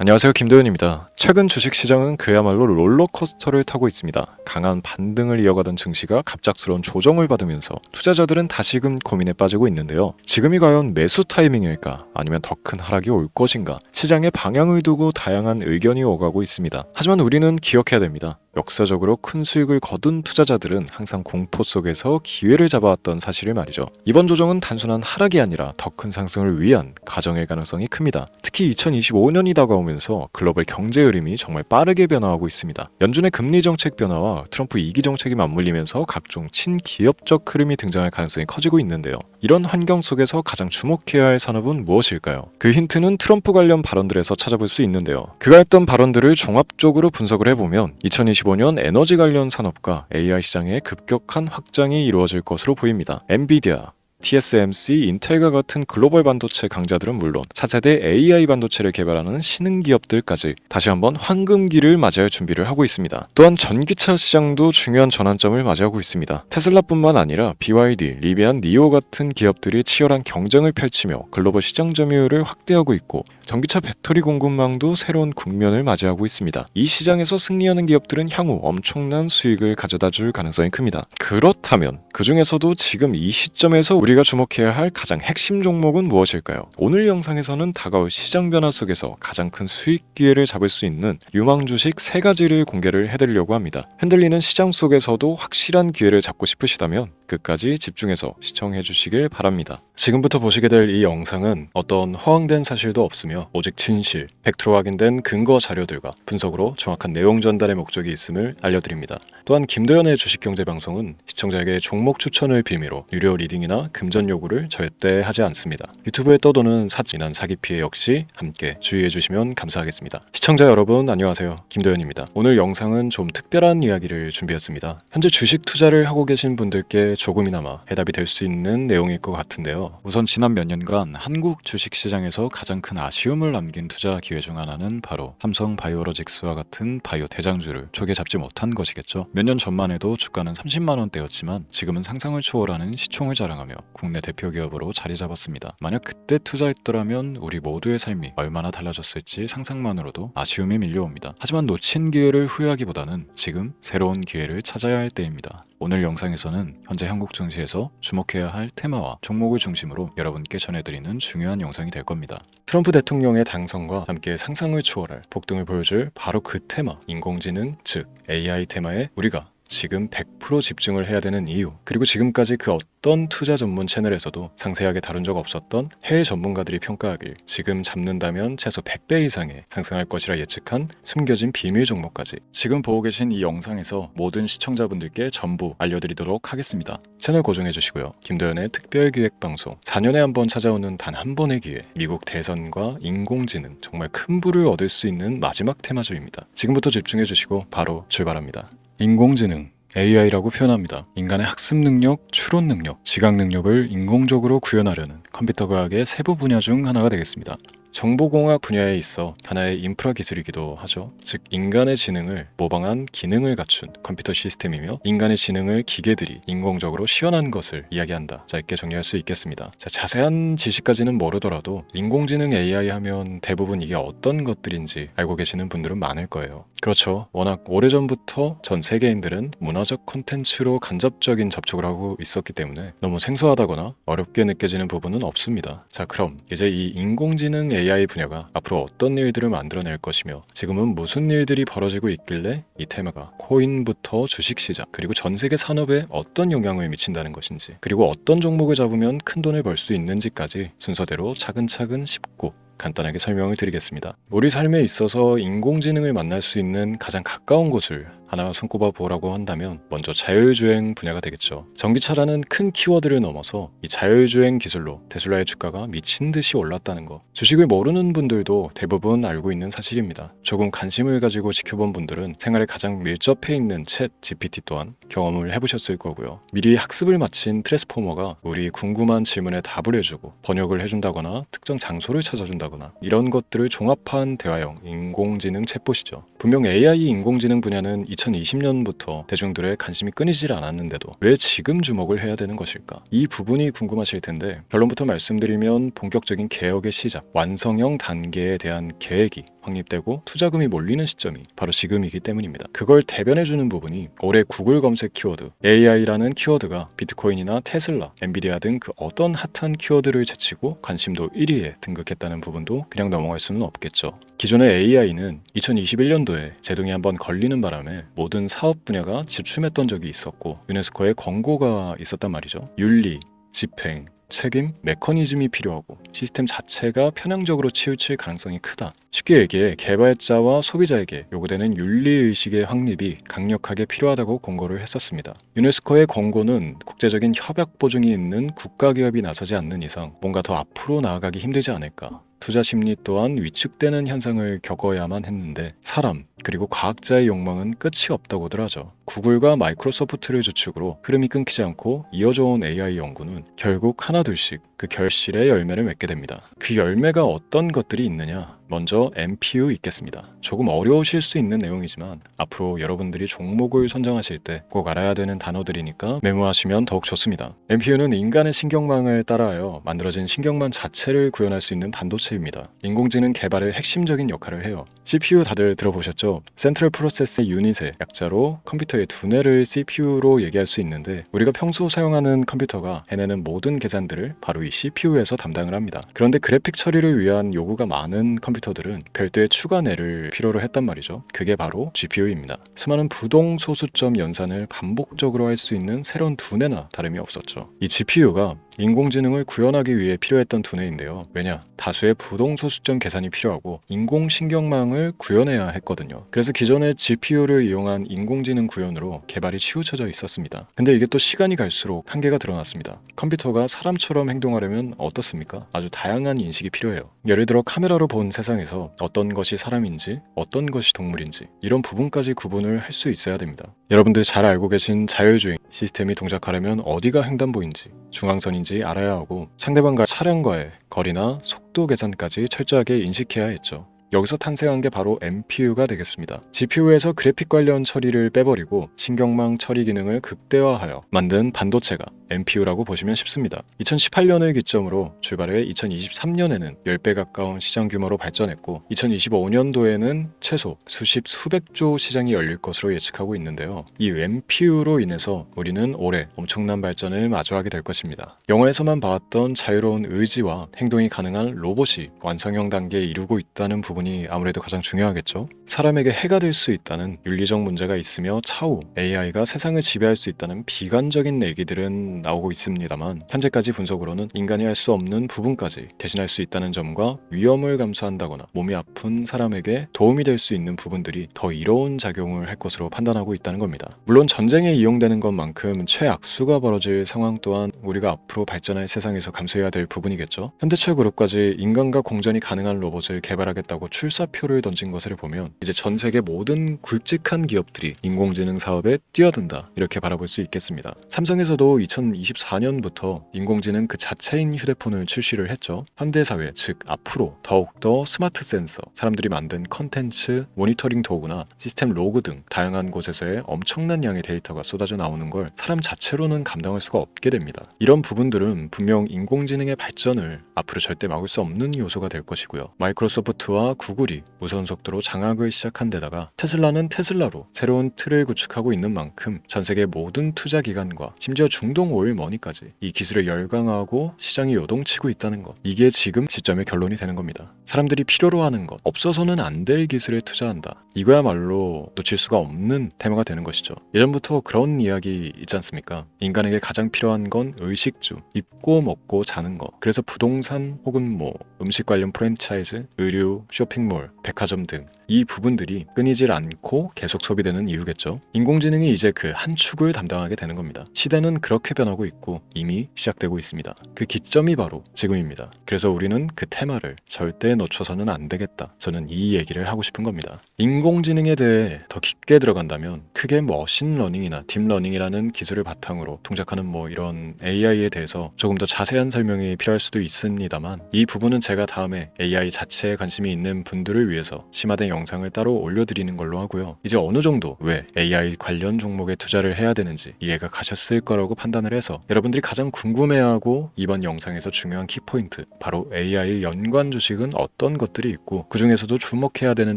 안녕하세요, 김도현입니다. 최근 주식시장은 그야말로 롤러코스터를 타고 있습니다. 강한 반등을 이어가던 증시가 갑작스러운 조정을 받으면서 투자자들은 다시금 고민에 빠지고 있는데요. 지금이 과연 매수 타이밍일까? 아니면 더 큰 하락이 올 것인가? 시장의 방향을 두고 다양한 의견이 오가고 있습니다. 하지만 우리는 기억해야 됩니다. 역사적으로 큰 수익을 거둔 투자자들은 항상 공포 속에서 기회를 잡아왔던 사실을 말이죠. 이번 조정은 단순한 하락이 아니라 더 큰 상승을 위한 과정일 가능성이 큽니다. 특히 2025년이 다가오면서 글로벌 경제 흐름이 정말 빠르게 변화하고 있습니다. 연준의 금리 정책 변화와 트럼프 2기 정책이 맞물리면서 각종 친기업적 흐름이 등장할 가능성이 커지고 있는데요. 이런 환경 속에서 가장 주목해야 할 산업은 무엇일까요? 그 힌트는 트럼프 관련 발언들에서 찾아볼 수 있는데요. 그가 했던 발언들을 종합적으로 분석을 해보면 2025년 에너지 관련 산업과 AI 시장의 급격한 확장이 이루어질 것으로 보입니다. 엔비디아, TSMC, 인텔과 같은 글로벌 반도체 강자들은 물론 차세대 AI 반도체를 개발하는 신흥 기업들까지 다시 한번 황금기를 맞이할 준비를 하고 있습니다. 또한 전기차 시장도 중요한 전환점을 맞이하고 있습니다. 테슬라뿐만 아니라 BYD, 리비안, 니오 같은 기업들이 치열한 경쟁을 펼치며 글로벌 시장 점유율을 확대하고 있고 전기차 배터리 공급망도 새로운 국면을 맞이하고 있습니다. 이 시장에서 승리하는 기업들은 향후 엄청난 수익을 가져다 줄 가능성이 큽니다. 그렇다면 그 중에서도 지금 이 시점에서 우리가 주목해야 할 가장 핵심 종목은 무엇일까요? 오늘 영상에서는 다가올 시장 변화 속에서 가장 큰 수익 기회를 잡을 수 있는 유망 주식 3가지를 공개를 해드리려고 합니다. 흔들리는 시장 속에서도 확실한 기회를 잡고 싶으시다면 끝까지 집중해서 시청해 주시길 바랍니다. 지금부터 보시게 될 이 영상은 어떤 허황된 사실도 없으며 오직 진실, 팩트로 확인된 근거 자료들과 분석으로 정확한 내용 전달의 목적이 있음을 알려드립니다. 또한 김도현의 주식경제방송은 시청자에게 종목 추천을 빌미로 유료 리딩이나 금전 요구를 절대 하지 않습니다. 유튜브에 떠도는 사진한 사기 피해 역시 함께 주의해 주시면 감사하겠습니다. 시청자 여러분 안녕하세요, 김도현입니다. 오늘 영상은 좀 특별한 이야기를 준비했습니다. 현재 주식 투자를 하고 계신 분들께 조금이나마 해답이 될 수 있는 내용일 것 같은데요. 우선 지난 몇 년간 한국 주식시장에서 가장 큰 아쉬움을 남긴 투자 기회 중 하나는 바로 삼성 바이오로직스와 같은 바이오 대장주를 초기에 잡지 못한 것이겠죠. 몇 년 전만 해도 주가는 30만 원대였지만 지금은 상상을 초월하는 시총을 자랑하며 국내 대표 기업으로 자리 잡았습니다. 만약 그때 투자했더라면 우리 모두의 삶이 얼마나 달라졌을지 상상만으로도 아쉬움이 밀려옵니다. 하지만 놓친 기회를 후회하기보다는 지금 새로운 기회를 찾아야 할 때입니다. 오늘 영상에서는 현재 한국 증시에서 주목해야 할 테마와 종목을 중심으로 여러분께 전해드리는 중요한 영상이 될 겁니다. 트럼프 대통령의 당선과 함께 상상을 초월할 폭등을 보여줄 바로 그 테마, 인공지능, 즉 AI 테마에 우리가 지금 100% 집중을 해야 되는 이유, 그리고 지금까지 그 어떤 투자 전문 채널에서도 상세하게 다룬 적 없었던 해외 전문가들이 평가하길 지금 잡는다면 최소 100배 이상의 상승할 것이라 예측한 숨겨진 비밀 종목까지 지금 보고 계신 이 영상에서 모든 시청자분들께 전부 알려드리도록 하겠습니다. 채널 고정해 주시고요. 김도현의 특별기획방송 4년에 한 번 찾아오는 단 한 번의 기회, 미국 대선과 인공지능, 정말 큰 부를 얻을 수 있는 마지막 테마주입니다. 지금부터 집중해 주시고 바로 출발합니다. 인공지능 AI라고 표현합니다. 인간의 학습 능력, 추론 능력, 지각 능력을 인공적으로 구현하려는 컴퓨터 과학의 세부 분야 중 하나가 되겠습니다. 정보공학 분야에 있어 하나의 인프라 기술이기도 하죠. 즉 인간의 지능을 모방한 기능을 갖춘 컴퓨터 시스템이며 인간의 지능을 기계들이 인공적으로 시연한 것을 이야기한다. 짧게 정리할 수 있겠습니다. 자세한 지식까지는 모르더라도 인공지능 AI 하면 대부분 이게 어떤 것들인지 알고 계시는 분들은 많을 거예요. 그렇죠. 워낙 오래전부터 전 세계인들은 문화적 콘텐츠로 간접적인 접촉을 하고 있었기 때문에 너무 생소하다거나 어렵게 느껴지는 부분은 없습니다. 자, 그럼 이제 이 인공지능 AI 분야가 앞으로 어떤 일들을 만들어낼 것이며 지금은 무슨 일들이 벌어지고 있길래 이 테마가 코인부터 주식시장 그리고 전 세계 산업에 어떤 영향을 미친다는 것인지, 그리고 어떤 종목을 잡으면 큰 돈을 벌 수 있는지까지 순서대로 차근차근 짚고 간단하게 설명을 드리겠습니다. 우리 삶에 있어서 인공지능을 만날 수 있는 가장 가까운 곳을 하나 손꼽아 보라고 한다면 먼저 자율주행 분야가 되겠죠. 전기차라는 큰 키워드를 넘어서 이 자율주행 기술로 테슬라의 주가가 미친 듯이 올랐다는 거, 주식을 모르는 분들도 대부분 알고 있는 사실입니다. 조금 관심을 가지고 지켜본 분들은 생활에 가장 밀접해 있는 챗 GPT 또한 경험을 해보셨을 거고요. 미리 학습을 마친 트랜스포머가 우리 궁금한 질문에 답을 해주고 번역을 해준다거나 특정 장소를 찾아준다거나 이런 것들을 종합한 대화형 인공지능 챗봇이죠. 분명 AI 인공지능 분야는 2020년부터 대중들의 관심이 끊이질 않았는데도 왜 지금 주목을 해야 되는 것일까? 이 부분이 궁금하실 텐데 결론부터 말씀드리면 본격적인 개혁의 시작, 완성형 단계에 대한 계획이 확립되고 투자금이 몰리는 시점이 바로 지금이기 때문입니다. 그걸 대변해주는 부분이 올해 구글 검색 키워드 AI라는 키워드가 비트코인이나 테슬라, 엔비디아 등 그 어떤 핫한 키워드를 제치고 관심도 1위에 등극했다는 부분도 그냥 넘어갈 수는 없겠죠. 기존의 AI는 2021년도에 제동이 한번 걸리는 바람에 모든 사업 분야가 주춤했던 적이 있었고 유네스코의 권고가 있었단 말이죠. 윤리, 집행, 책임, 메커니즘이 필요하고 시스템 자체가 편향적으로 치우칠 가능성이 크다. 쉽게 얘기해 개발자와 소비자에게 요구되는 윤리의식의 확립이 강력하게 필요하다고 권고를 했었습니다. 유네스코의 권고는 국제적인 협약 보증이 있는 국가기업이 나서지 않는 이상 뭔가 더 앞으로 나아가기 힘들지 않을까. 투자 심리 또한 위축되는 현상을 겪어야만 했는데 사람 그리고 과학자의 욕망은 끝이 없다고들 하죠. 구글과 마이크로소프트를 주축으로 흐름이 끊기지 않고 이어져 온 AI 연구는 결국 하나둘씩 그 결실의 열매를 맺게 됩니다. 그 열매가 어떤 것들이 있느냐? 먼저 MPU 있겠습니다. 조금 어려우실 수 있는 내용이지만 앞으로 여러분들이 종목을 선정하실 때 꼭 알아야 되는 단어들이니까 메모하시면 더욱 좋습니다. MPU는 인간의 신경망을 따라하여 만들어진 신경망 자체를 구현할 수 있는 반도체입니다. 인공지능 개발의 핵심적인 역할을 해요. CPU 다들 들어보셨죠? 센트럴 프로세스 유닛의 약자로 컴퓨터의 두뇌를 CPU로 얘기할 수 있는데 우리가 평소 사용하는 컴퓨터가 해내는 모든 계산들을 바로 이 CPU에서 담당을 합니다. 그런데 그래픽 처리를 위한 요구가 많은 컴퓨터들은 별도의 추가뇌를 필요로 했단 말이죠. 그게 바로 GPU입니다. 수많은 부동 소수점 연산을 반복적으로 할 수 있는 새로운 두뇌나 다름이 없었죠. 이 GPU가 인공지능을 구현하기 위해 필요했던 두뇌인데요. 왜냐? 다수의 부동 소수점 계산이 필요하고 인공신경망을 구현해야 했거든요. 그래서 기존의 GPU를 이용한 인공지능 구현으로 개발이 치우쳐져 있었습니다. 근데 이게 또 시간이 갈수록 한계가 드러났습니다. 컴퓨터가 사람처럼 행동하려면 어떻습니까? 아주 다양한 인식이 필요해요. 예를 들어 카메라로 본 세상에서 어떤 것이 사람인지 어떤 것이 동물인지 이런 부분까지 구분을 할 수 있어야 됩니다. 여러분들 잘 알고 계신 자율주행 시스템이 동작하려면 어디가 횡단보인지 중앙선인지 알아야 하고 상대방과 차량과의 거리나 속도 계산까지 철저하게 인식해야 했죠. 여기서 탄생한 게 바로 MPU가 되겠습니다. GPU에서 그래픽 관련 처리를 빼버리고 신경망 처리 기능을 극대화하여 만든 반도체가 MPU라고 보시면 쉽습니다. 2018년을 기점으로 출발해 2023년에는 10배 가까운 시장 규모로 발전했고 2025년도에는 최소 수백조 시장이 열릴 것으로 예측하고 있는데요. 이 MPU로 인해서 우리는 올해 엄청난 발전을 마주하게 될 것입니다. 영화에서만 봐왔던 자유로운 의지와 행동이 가능한 로봇이 완성형 단계에 이르고 있다는 부분이 아무래도 가장 중요하겠죠. 사람에게 해가 될 수 있다는 윤리적 문제가 있으며 차후 AI가 세상을 지배할 수 있다는 비관적인 얘기들은 나오고 있습니다만 현재까지 분석으로는 인간이 할 수 없는 부분까지 대신할 수 있다는 점과 위험을 감수한다거나 몸이 아픈 사람에게 도움이 될 수 있는 부분들이 더 이로운 작용을 할 것으로 판단하고 있다는 겁니다. 물론 전쟁에 이용되는 것만큼 최악수가 벌어질 상황 또한 우리가 앞으로 발전할 세상에서 감수해야 될 부분이겠죠. 현대차 그룹까지 인간과 공전이 가능한 로봇을 개발하겠다고 출사표를 던진 것을 보면 이제 전 세계 모든 굵직한 기업들이 인공지능 사업에 뛰어든다 이렇게 바라볼 수 있겠습니다. 삼성에서도 2024년부터 인공지능 그 자체인 휴대폰을 출시를 했죠. 현대사회 즉 앞으로 더욱더 스마트 센서, 사람들이 만든 컨텐츠, 모니터링 도구나 시스템 로그 등 다양한 곳에서의 엄청난 양의 데이터가 쏟아져 나오는 걸 사람 자체로는 감당할 수가 없게 됩니다. 이런 부분들은 분명 인공지능의 발전을 앞으로 절대 막을 수 없는 요소가 될 것이고요. 마이크로소프트와 구글이 무선 속도로 장악을 시작한 데다가 테슬라는 테슬라로 새로운 틀을 구축하고 있는 만큼 전 세계 모든 투자 기관과 심지어 중동 오일 머니까지 이 기술을 열광하고 시장이 요동치고 있다는 것, 이게 지금 시점의 결론이 되는 겁니다. 사람들이 필요로 하는 것, 없어서는 안 될 기술에 투자한다. 이거야말로 놓칠 수가 없는 테마가 되는 것이죠. 예전부터 그런 이야기 있지 않습니까? 인간에게 가장 필요한 건 의식주, 입고 먹고 자는 것. 그래서 부동산 혹은 음식 관련 프랜차이즈, 의류, 쇼핑몰, 백화점 등 이 부분들이 끊이질 않고 계속 소비되는 이유겠죠. 인공지능이 이제 그 한 축을 담당하게 되는 겁니다. 시대는 그렇게 변하고 있고 이미 시작되고 있습니다. 그 기점이 바로 지금입니다. 그래서 우리는 그 테마를 절대 놓쳐서는 안 되겠다. 저는 이 얘기를 하고 싶은 겁니다. 인공지능에 대해 더 깊게 들어간다면 크게 머신러닝이나 딥러닝이라는 기술을 바탕으로 동작하는 이런 AI에 대해서 조금 더 자세한 설명이 필요할 수도 있습니다만 이 부분은 제가 다음에 AI 자체에 관심이 있는 분들을 위해서 심화된 영상을 따로 올려드리는 걸로 하고요. 이제 어느 정도 왜 AI 관련 종목에 투자를 해야 되는지 이해가 가셨을 거라고 판단을 해서 여러분들이 가장 궁금해하고 이번 영상에서 중요한 키포인트, 바로 AI 연관 주식은 어떤 것들이 있고 그 중에서도 주목해야 되는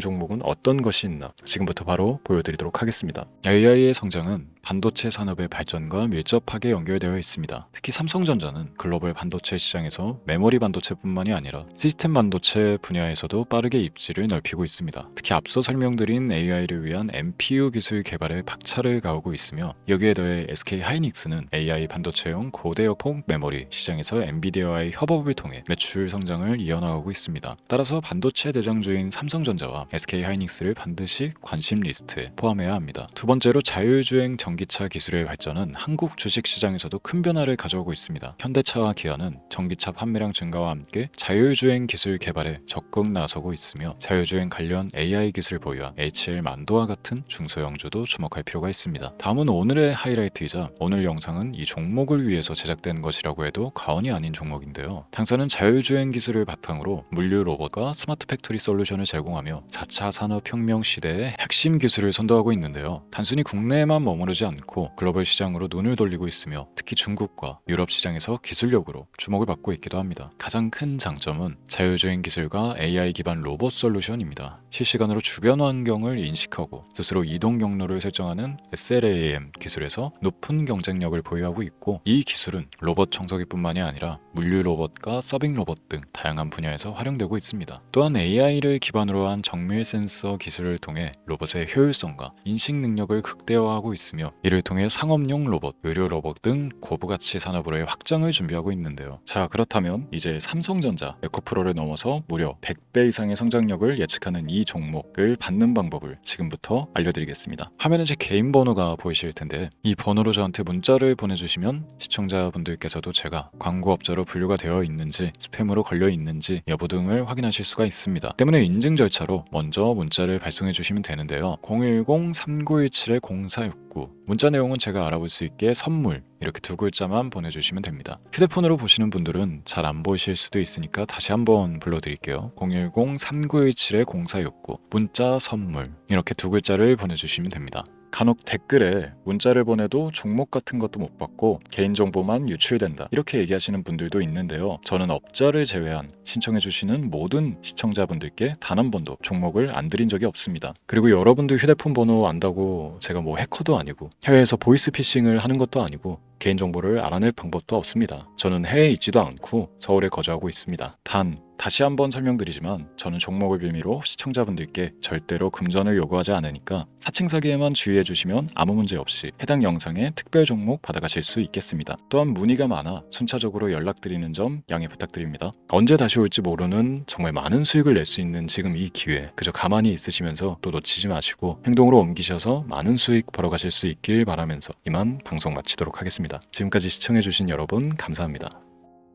종목은 어떤 것이 있나 지금부터 바로 보여드리도록 하겠습니다. AI의 성장은 반도체 산업의 발전과 밀접하게 연결되어 있습니다. 특히 삼성전자는 글로벌 반도체 시장에서 메모리 반도체뿐만이 아니라 시스템 반도체 분야에서도 빠르게 입지를 넓히고 있습니다. 특히 앞서 설명드린 AI를 위한 NPU 기술 개발에 박차를 가하고 있으며 여기에 더해 SK 하이닉스는 AI 반도체용 고대역폭 메모리 시장에서 엔비디아와의 협업을 통해 매출 성장을 이어나가고 있습니다. 따라서 반도체 대장주인 삼성전자와 SK 하이닉스를 반드시 관심 리스트에 포함해야 합니다. 두 번째로 자율주행 전기차 기술의 발전은 한국 주식시장에서도 큰 변화를 가져오고 있습니다. 현대차와 기아는 전기차 판매량 증가와 함께 자율주행 기술 개발에 적극 나서고 있으며 자율주행 관련 AI 기술 보유한 HL 만도와 같은 중소형주도 주목할 필요가 있습니다. 다음은 오늘의 하이라이트이자 오늘 영상은 이 종목을 위해서 제작된 것이라고 해도 과언이 아닌 종목인데요. 당사는 자율주행 기술을 바탕으로 물류 로봇과 스마트 팩토리 솔루션을 제공하며 4차 산업혁명 시대의 핵심 기술을 선도하고 있는데요. 단순히 국내에만 머무르지 않고 글로벌 시장으로 눈을 돌리고 있으며 특히 중국과 유럽 시장에서 기술력으로 주목을 받고 있기도 합니다. 가장 큰 장점은 자율주행 기술과 AI 기반 로봇 솔루션입니다. 실시간으로 주변 환경을 인식하고 스스로 이동 경로를 설정하는 SLAM 기술에서 높은 경쟁력을 보유하고 있고 이 기술은 로봇 청소기뿐만이 아니라 물류 로봇과 서빙 로봇 등 다양한 분야에서 활용되고 있습니다. 또한 AI를 기반으로 한 정밀 센서 기술을 통해 로봇의 효율성과 인식 능력을 극대화하고 있으며 이를 통해 상업용 로봇, 의료 로봇 등 고부가치 산업으로의 확장을 준비하고 있는데요. 자, 그렇다면 이제 삼성전자 에코프로를 넘어서 무려 100배 이상의 성장력을 예측하는 이 종목을 받는 방법을 지금부터 알려드리겠습니다. 화면에 제 개인 번호가 보이실 텐데 이 번호로 저한테 문자를 보내주시면 시청자분들께서도 제가 광고업자로 분류가 되어 있는지 스팸으로 걸려 있는지 여부 등을 확인하실 수가 있습니다. 때문에 인증 절차로 먼저 문자를 발송해 주시면 되는데요. 010-3917-0469 문자 내용은 제가 알아볼 수 있게 선물 이렇게 두 글자만 보내주시면 됩니다. 휴대폰으로 보시는 분들은 잘 안 보이실 수도 있으니까 다시 한번 불러드릴게요. 010-3917-0469 문자 선물 이렇게 두 글자를 보내주시면 됩니다. 간혹 댓글에 문자를 보내도 종목 같은 것도 못 받고 개인정보만 유출된다 이렇게 얘기하시는 분들도 있는데요. 저는 업자를 제외한 신청해주시는 모든 시청자분들께 단 한 번도 종목을 안 드린 적이 없습니다. 그리고 여러분들 휴대폰 번호 안다고 제가 뭐 해커도 아니고 해외에서 보이스피싱을 하는 것도 아니고 개인정보를 알아낼 방법도 없습니다. 저는 해외에 있지도 않고 서울에 거주하고 있습니다. 다시 한번 설명드리지만 저는 종목을 빌미로 시청자분들께 절대로 금전을 요구하지 않으니까 사칭 사기에만 주의해 주시면 아무 문제 없이 해당 영상에 특별 종목 받아가실 수 있겠습니다. 또한 문의가 많아 순차적으로 연락드리는 점 양해 부탁드립니다. 언제 다시 올지 모르는 정말 많은 수익을 낼 수 있는 지금 이 기회 그저 가만히 있으시면서 또 놓치지 마시고 행동으로 옮기셔서 많은 수익 벌어가실 수 있길 바라면서 이만 방송 마치도록 하겠습니다. 지금까지 시청해 주신 여러분 감사합니다.